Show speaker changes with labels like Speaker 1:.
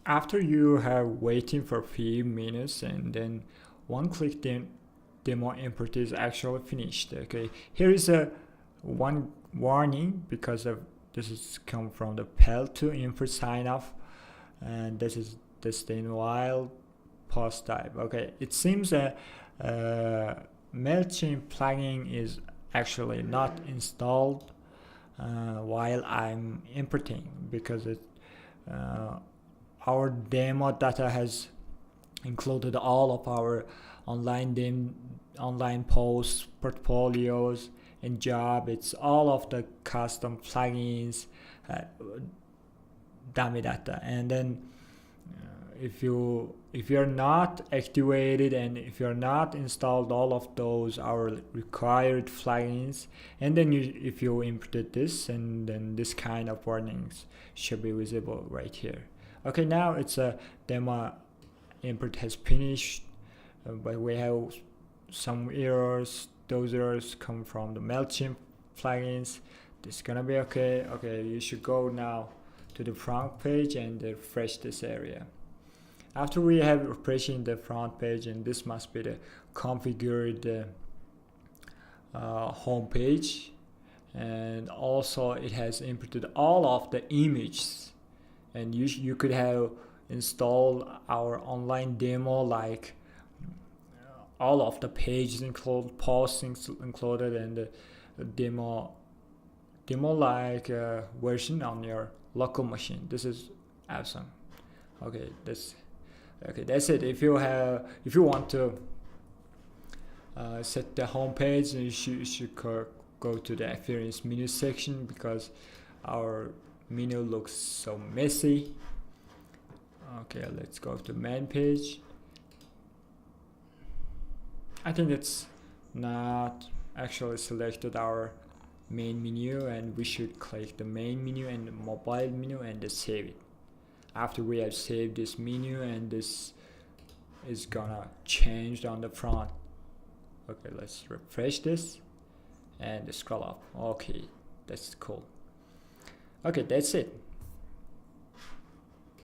Speaker 1: After you have waiting for a few minutes and then one click, then demo import is actually finished. Okay, here is a one warning because of this is come from the PL2 import sign off, and this is the stain while post type. Okay, it seems that MailChimp plugin is actually not installed while I'm importing because uh, our demo data has included all of our online posts, portfolios, and job. It's all of the custom plugins, uh, dummy data, and then if you're not activated and if you're not installed all of those our required plugins, and then if you imported this, and then this kind of warnings should be visible right here. Okay, now it's a demo import has finished, but we have some errors. Those errors come from the MailChimp plugins. This is gonna be okay. Okay, you should go now to the front page and refresh this area. After we have refreshing the front page, and this must be the configured home page, and also it has imported all of the images, and you could have installed our online demo, like all of the pages included, postings included, and the demo like version on your local machine. This is awesome. Okay, that's it. If you want to set the home page, you should go to the appearance menu section because our menu looks so messy. Okay, let's go to main page. I think it's not actually selected our main menu, and we should click the main menu and the mobile menu and save it. After we have saved this menu, and this is gonna change on the front. Okay, let's refresh this and scroll up. Okay, that's cool. Okay, that's it.